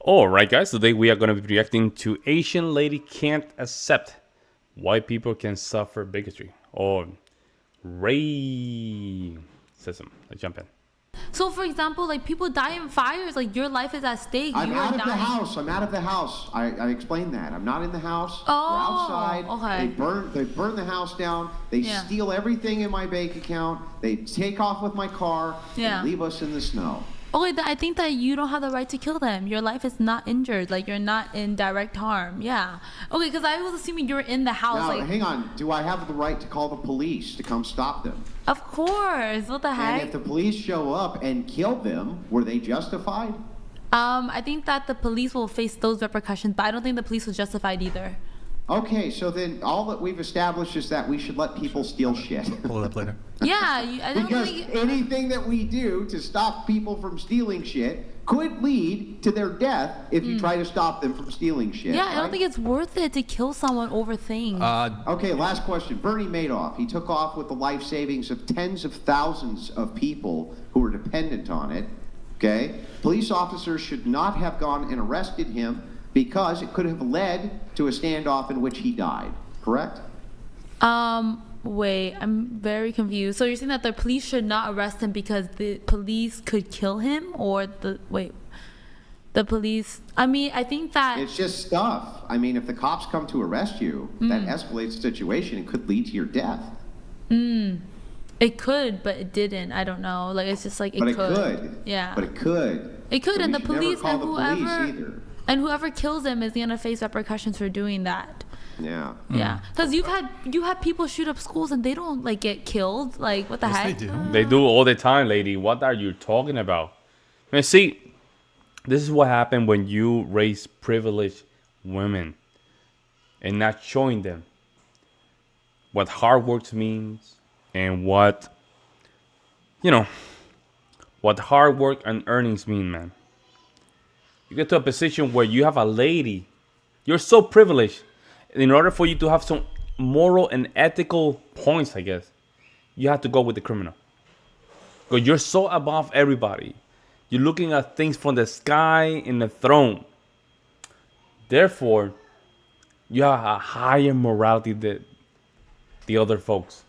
Alright guys, today we are going to be reacting to Asian lady can't accept white people can suffer bigotry. Or racism. Let's jump in. So, for example, like people die in fires, like your life is at stake. I'm out of the house. I'm out of the house. I explained that. I'm not in the house. Oh, we're outside. okay. They burn the house down. They steal everything in my bank account. They take off with my car and leave us in the snow. Okay, I think that you don't have the right to kill them. Your life is not injured. Like, you're not in direct harm. Yeah. Okay, because I was assuming you're in the house. Now, like, hang on. Do I have the right to call the police to come stop them? Of course. What the heck? And if the police show up and kill them, were they justified? I think that the police will face those repercussions, but I don't think the police was justified either. Okay, so then all that we've established is that we should let people steal shit. Pull it up later. Yeah, I don't because think... anything that we do to stop people from stealing shit could lead to their death if you try to stop them from stealing shit. Yeah, right? I don't think it's worth it to kill someone over things. Okay, last question. Bernie Madoff, he took off with the life savings of tens of thousands of people who were dependent on it. Okay? Police officers should not have gone and arrested him because it could have led to a standoff in which he died. Correct? Wait, I'm very confused. So you're saying that the police should not arrest him because the police could kill him, or the police? I mean, I think that it's just stuff. I mean, if the cops come to arrest you, that escalates the situation and could lead to your death. It could, but it didn't. I don't know. Like, it's just like it But could. it could. Yeah. But it could. It could, So and we the should never police call and the police whoever either. and whoever kills him is gonna face repercussions for doing that. Yeah. Yeah, because you had people shoot up schools and they don't like get killed. Like, what the heck? They do. They do all the time, lady. What are you talking about? Man, see, this is what happened when you raise privileged women and not showing them what hard work means and what hard work and earnings mean, man. You get to a position where you have a lady, you're so privileged. In order for you to have some moral and ethical points, I guess, you have to go with the criminal. Because you're so above everybody. You're looking at things from the sky in the throne. Therefore, you have a higher morality than the other folks.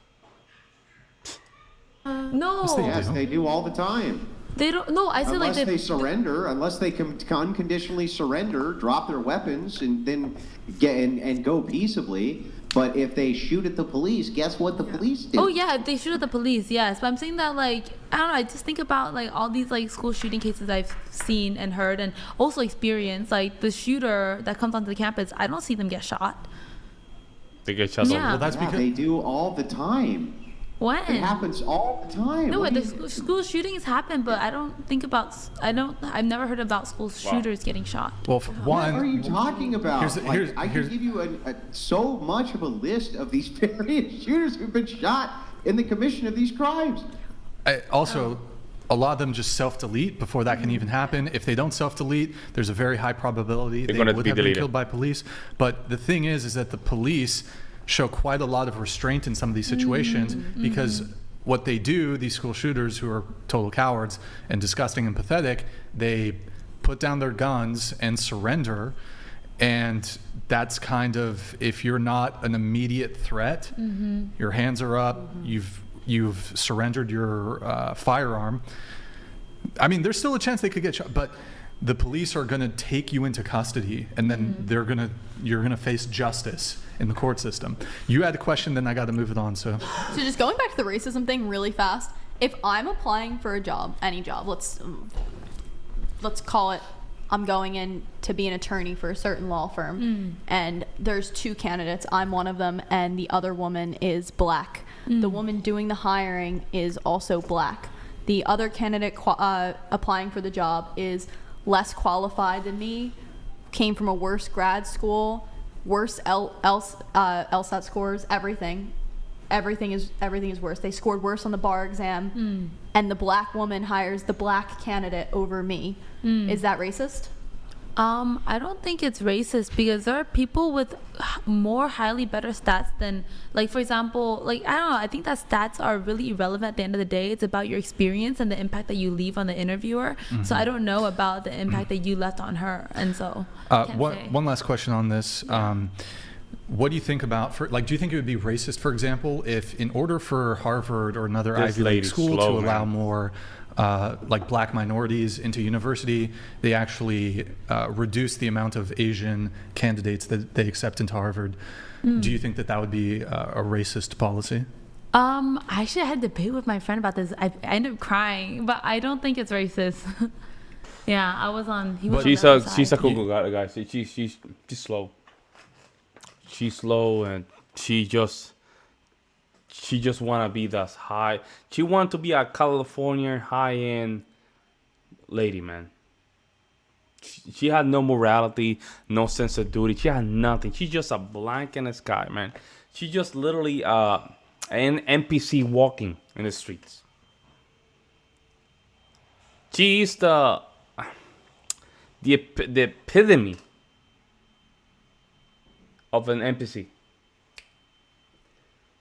No. Yes, they do all the time. They don't. No, I said Unless like they surrender, unless they can unconditionally surrender, drop their weapons, and then get and go peaceably. But if they shoot at the police, guess what the police do? Oh yeah, they shoot at the police, yes. But I'm saying that, like, I don't know, I just think about like all these like school shooting cases I've seen and heard and also experienced. Like the shooter that comes onto the campus, I don't see them get shot. They get shot. Yeah. Well, that's because they do all the time. When? It happens all the time. No, What do the you- school shootings happen, but I don't think about. I've never heard about school shooters getting shot. well, for What are you one, talking about? I here's- can give you so much of a list of these various shooters who've been shot in the commission of these crimes. A lot of them just self-delete before that can even happen. If they don't self-delete, there's a very high probability they would have been killed by police. But the thing is that the police show quite a lot of restraint in some of these situations because what they do, these school shooters who are total cowards and disgusting and pathetic, they put down their guns and surrender. And that's kind of, if you're not an immediate threat, your hands are up, you've surrendered your firearm. I mean, there's still a chance they could get shot, but the police are going to take you into custody, and then you're going to face justice in the court system. You had a question, then I got to move it on. So just going back to the racism thing really fast. If I'm applying for a job, any job, let's call it, I'm going in to be an attorney for a certain law firm, and there's two candidates. I'm one of them, and the other woman is black. The woman doing the hiring is also black. The other candidate applying for the job is less qualified than me, came from a worse grad school, worse LSAT scores, everything. Everything is worse. They scored worse on the bar exam, and the black woman hires the black candidate over me. Is that racist? I don't think it's racist because there are people with more highly better stats than, like, for example, like, I don't know, I think that stats are really irrelevant at the end of the day. It's about your experience and the impact that you leave on the interviewer. So I don't know about the impact that you left on her, and so one last question on this. What do you think about, do you think it would be racist, for example, if in order for Harvard or another Ivy League school to allow more like black minorities into university, they actually reduce the amount of Asian candidates that they accept into Harvard? Do you think that would be a racist policy? Actually, I had a debate with my friend about this. I ended up crying, but I don't think it's racist. Yeah, I was on. He was she's a cool guy. She's slow. She's slow, and she just wanna be that high. She want to be a California high-end lady, man. She had no morality, no sense of duty. She had nothing. She's just a blank in the sky, man. She's just literally an NPC walking in the streets. She's the epitome of an NPC.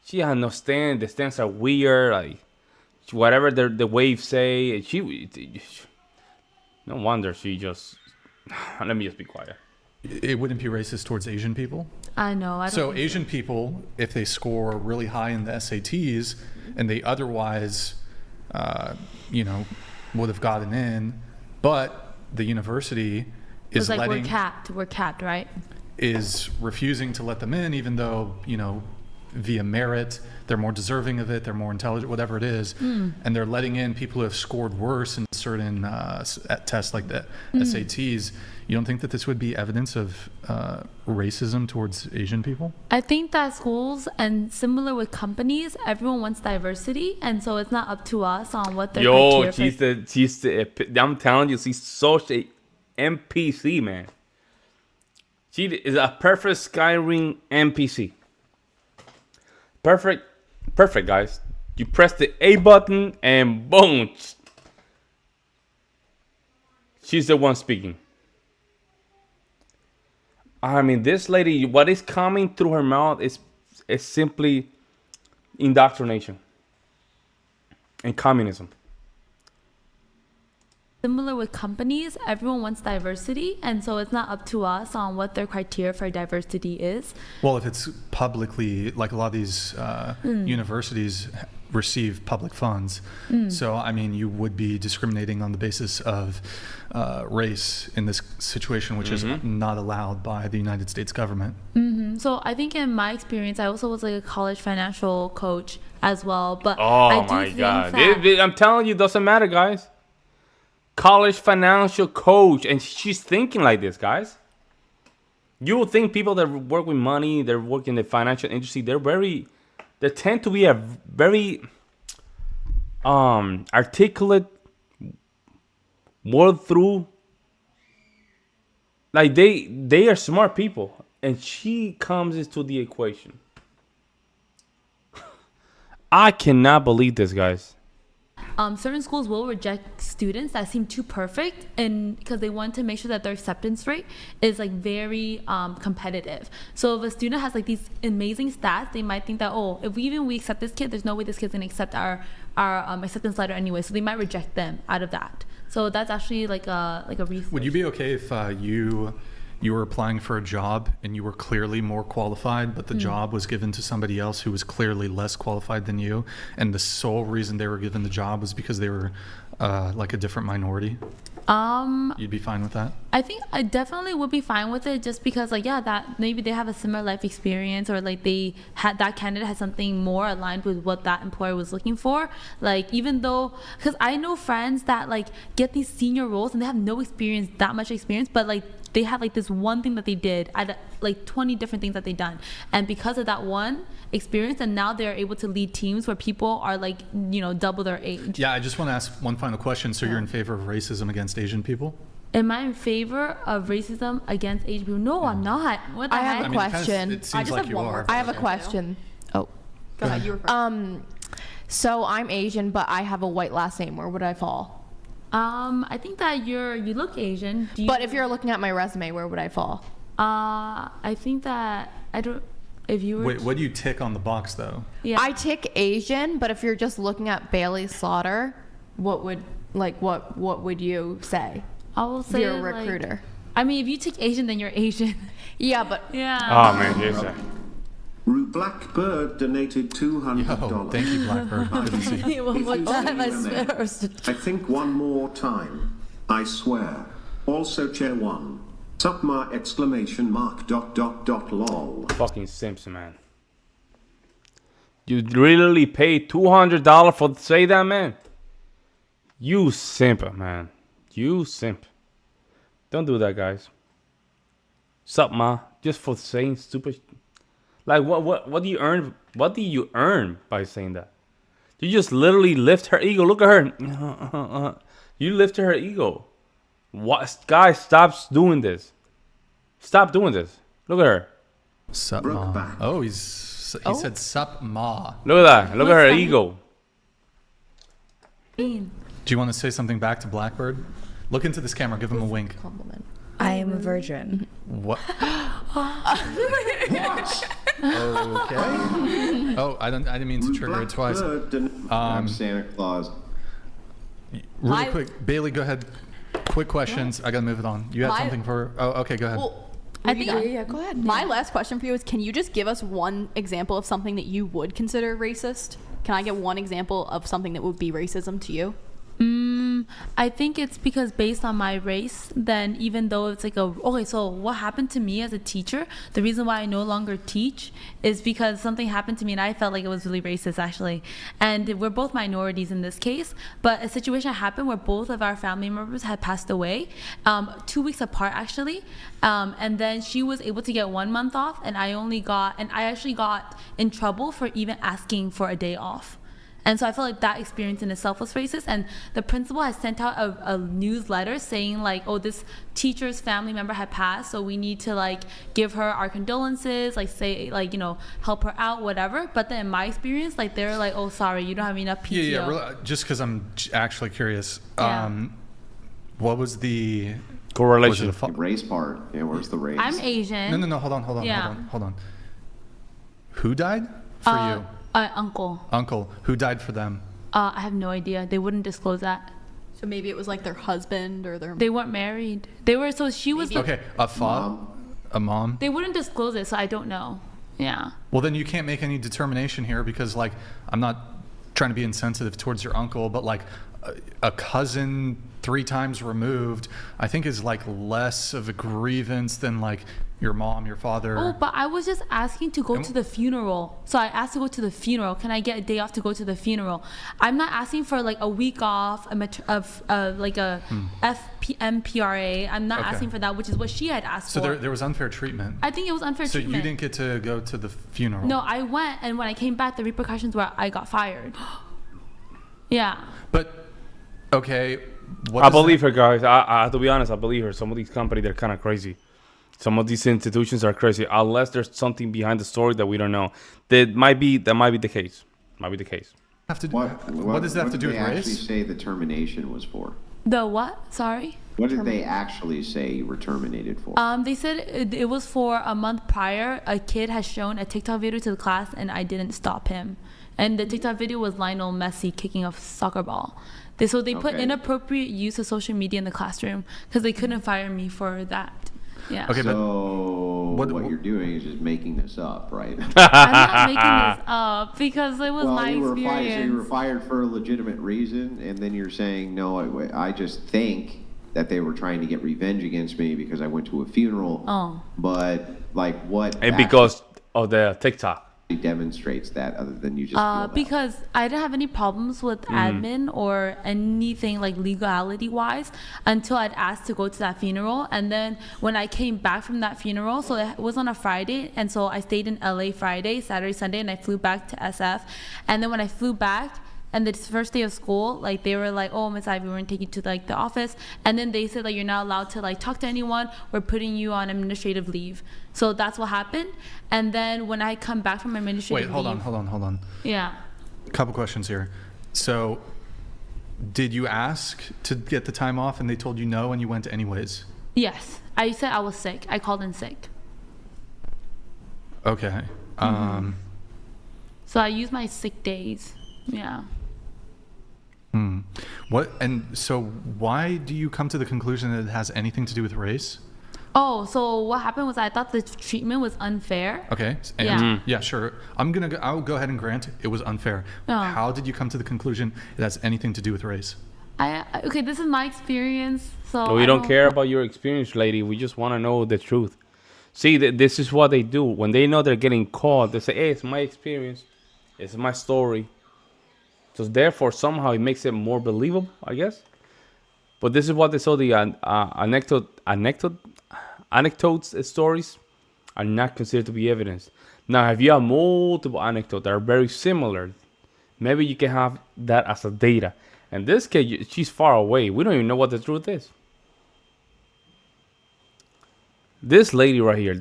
She had no stand. The stands are weird. Like whatever the waves say. No wonder she just. Let me just be quiet. It wouldn't be racist towards Asian people? I know. So Asian people, if they score really high in the SATs and they otherwise, would have gotten in, but the university is like we're capped, right? Is refusing to let them in, even though, via merit, they're more deserving of it, they're more intelligent, whatever it is, and they're letting in people who have scored worse in certain tests like the SATs. You don't think that this would be evidence of racism towards Asian people? I think that schools, and similar with companies, everyone wants diversity, and so it's not up to us on what their criteria. I'm telling you, she's such a NPC, man. She is a perfect Skyrim NPC. Perfect, guys. You press the A button and boom. She's the one speaking. I mean, this lady, what is coming through her mouth is simply indoctrination and communism. Similar with companies, everyone wants diversity, and so it's not up to us on what their criteria for diversity is. Well, if it's publicly, like a lot of these universities receive public funds, so I mean, you would be discriminating on the basis of race in this situation, which is not allowed by the United States government. So I think in my experience, I also was like a college financial coach as well, but oh my God, I'm telling you, it doesn't matter, guys. College financial coach, and she's thinking like this, guys. You would think people that work with money, they work in the financial industry, they tend to be a very articulate, word through, like they are smart people, and she comes into the equation. I cannot believe this, guys. Certain schools will reject students that seem too perfect, and because they want to make sure that their acceptance rate is like very competitive. So if a student has like these amazing stats, they might think that, if we accept this kid, there's no way this kid's gonna accept our acceptance letter anyway. So they might reject them out of that. So that's actually like a research. Would you be okay if you were applying for a job and you were clearly more qualified, but the job was given to somebody else who was clearly less qualified than you, and the sole reason they were given the job was because they were like a different minority? You'd be fine with that? I think I definitely would be fine with it, just because that maybe they have a similar life experience, or like that candidate has something more aligned with what that employer was looking for. Like, even though, because I know friends that like get these senior roles and they have no experience, that much experience, but like they have like this one thing that they did at like 20 different things that they done, and because of that one experience, and now they're able to lead teams where people are like double their age. Yeah, I just want to ask one final question. So you're in favor of racism against Asian people? Am I in favor of racism against Asian people? No, I'm not. What the I heck? have a question. It seems like you are. I have a question. Oh, Go ahead. You were first. so I'm Asian, but I have a white last name. Where would I fall? I think that you look Asian. But if you're looking at my resume, where would I fall? I think that I don't. If you were. Wait, what do you tick on the box though? Yeah. I tick Asian, but if you're just looking at Bailey Slaughter, what would you say? I will If say you're a like, recruiter. I mean, if you take Asian, then you're Asian. Yeah, but Yeah. Oh man, yes. Blackbird donated $200. Yo, thank you, Blackbird. Good to see you. One more time, I swear. I think one more time. I swear. Also chair one. Supma exclamation mark dot dot dot lol. Fucking simps, man. You literally paid $200 for to say that, man. You simp, man. You simp. Don't do that, guys. Sup, ma? Just for saying stupid. Like what do you earn? What do you earn by saying that? You just literally lift her ego. Look at her. You lifted her ego. What, guys? Stop doing this. Stop doing this. Look at her. Sup, ma. Oh, he said sup, ma. Look at that. Look at her ego. Do you want to say something back to Blackbird? Look into this camera. Give him a wink. compliment. I am a virgin. What? Okay. Oh, I didn't mean to trigger it twice. I'm Santa Claus. Really quick, Bailey, go ahead. Quick questions. I gotta move it on. You had something for? Oh, okay. Go ahead. Well, I think. Yeah, go ahead. my last question for you is: can you just give us one example of something that you would consider racist? Can I get one example of something that would be racism to you? I think it's because based on my race, then even though it's like okay, so what happened to me as a teacher, the reason why I no longer teach is because something happened to me and I felt like it was really racist actually. And we're both minorities in this case, but a situation happened where both of our family members had passed away, 2 weeks apart actually. And then she was able to get 1 month off and I actually got in trouble for even asking for a day off. And so I feel like that experience in itself was racist. And the principal has sent out a newsletter saying like, oh, this teacher's family member had passed, so we need to like give her our condolences, like say like, you know, help her out, whatever. But then in my experience, like they're like, oh, sorry, you don't have enough PTO. Yeah. Really, just because I'm actually curious. Yeah. What was the Correlation. was it The race part. Yeah, where's the race? I'm Asian. No. Hold on. Yeah. Hold on. Who died for you? Uncle. Uncle. Who died for them? I have no idea. They wouldn't disclose that. So maybe it was like their husband or their. They weren't married. They were. So she was. Okay, a father, a mom. They wouldn't disclose it, so I don't know. Yeah. Well, then you can't make any determination here because, like, I'm not trying to be insensitive towards your uncle, but like a cousin 3 times removed, I think is like less of a grievance than like your mom, your father. Oh, but I was just asking to go to the funeral. So I asked to go to the funeral. Can I get a day off to go to the funeral? I'm not asking for like a week off, like a FMPRA. I'm not asking for that, which is what she had asked for. So there was unfair treatment. I think it was unfair treatment. So you didn't get to go to the funeral? No, I went, and when I came back, the repercussions were I got fired. Yeah. But, okay. I believe her, guys. I have to be honest, I believe her. Some of these companies, they're kind of crazy. Some of these institutions are crazy, unless there's something behind the story that we don't know. That might be the case. Might be the case. What does that have to do with race? What did they actually say the termination was for? The what? Sorry? What did they actually say you were terminated for? They said it was for a month prior. A kid has shown a TikTok video to the class, and I didn't stop him. And the TikTok video was Lionel Messi kicking a soccer ball. So they put inappropriate use of social media in the classroom because they couldn't fire me for that. Yeah. Okay, so what you're doing is just making this up, right? I'm not making this up because it was my experience. So you were fired for a legitimate reason, and then you're saying, no, I just think that they were trying to get revenge against me because I went to a funeral. Oh. But, like, what? And because of the TikTok. Demonstrates that other than you just feel because I didn't have any problems with admin or anything like legality wise until I'd asked to go to that funeral. And then when I came back from that funeral, so it was on a Friday, and so I stayed in LA Friday, Saturday, Sunday, and I flew back to SF. And then when I flew back, and the first day of school, like they were like, oh, Miss Ivy, we're gonna take you to like the office. And then they said like, you're not allowed to like talk to anyone. We're putting you on administrative leave. So that's what happened. And then when I come back from administrative leave. Wait, hold on. Yeah. A couple questions here. So did you ask to get the time off and they told you no and you went anyways? Yes. I said I was sick. I called in sick. Okay. So I used my sick days. Yeah. What? And so why do you come to the conclusion that it has anything to do with race? Oh, so what happened was I thought the treatment was unfair. Okay. And yeah, sure. I'll go ahead and grant it was unfair. How did you come to the conclusion it has anything to do with race? Okay, this is my experience. So we don't care about your experience, lady. We just want to know the truth. See, this is what they do. When they know they're getting caught, they say, hey, it's my experience. It's my story. So therefore, somehow it makes it more believable, I guess. But this is what they saw. The anecdotes stories are not considered to be evidence. Now, if you have multiple anecdotes that are very similar, maybe you can have that as a data. In this case, she's far away. We don't even know what the truth is. This lady right here.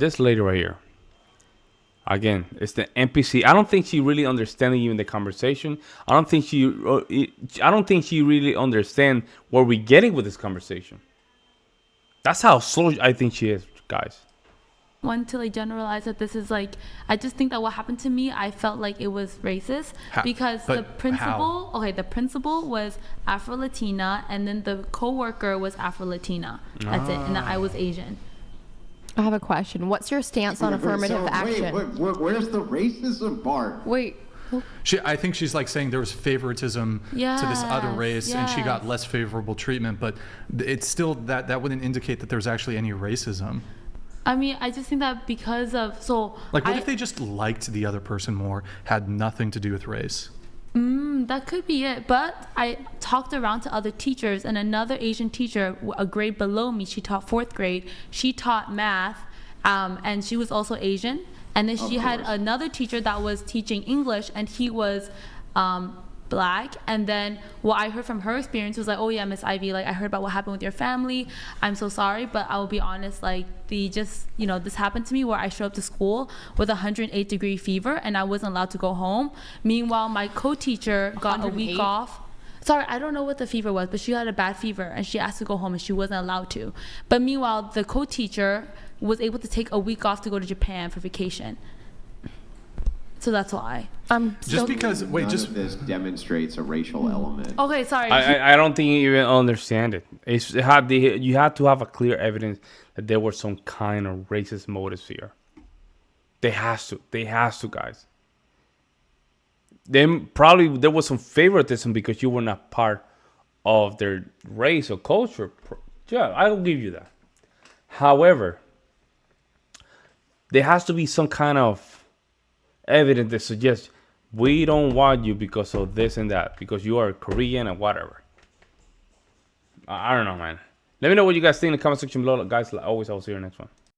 Again, it's the NPC. I don't think she really understanding even the conversation. I don't think she really understand where we're getting with this conversation. That's how slow I think she is, guys. Want to generalize that this is I just think that what happened to me, I felt like it was racist because the principal, the principal was Afro-Latina and then the co-worker was Afro-Latina. That's it. And I was Asian. I have a question. What's your stance on affirmative action? Where's the racism part? Wait. I think she's saying there was favoritism to this other race and she got less favorable treatment, but it's still that wouldn't indicate that there's actually any racism. I mean, I just think that because of what if they just liked the other person more, had nothing to do with race? That could be it. But I talked around to other teachers, and another Asian teacher, a grade below me, she taught 4th grade. She taught math, and she was also Asian. And then she had another teacher that was teaching English, and he was Black. And then what I heard from her experience was oh yeah, Miss Ivy, I heard about what happened with your family. I'm so sorry, but I will be honest, this happened to me where I showed up to school with 108-degree fever and I wasn't allowed to go home. Meanwhile, my co-teacher got 108? A week off. Sorry, I don't know what the fever was, but she had a bad fever and she asked to go home and she wasn't allowed to. But meanwhile, the co-teacher was able to take a week off to go to Japan for vacation. So that's why. Just because none of this demonstrates a racial element. Okay, sorry. I don't think you even understand it. You had to have a clear evidence that there were some kind of racist motives here. They has to, guys. Then probably there was some favoritism because you were not part of their race or culture. Yeah, I'll give you that. However, there has to be some kind of evidence that suggests we don't want you because of this and that, because you are Korean and whatever. I don't know, man. Let me know what you guys think in the comment section below. Guys, like always, I'll see you in the next one.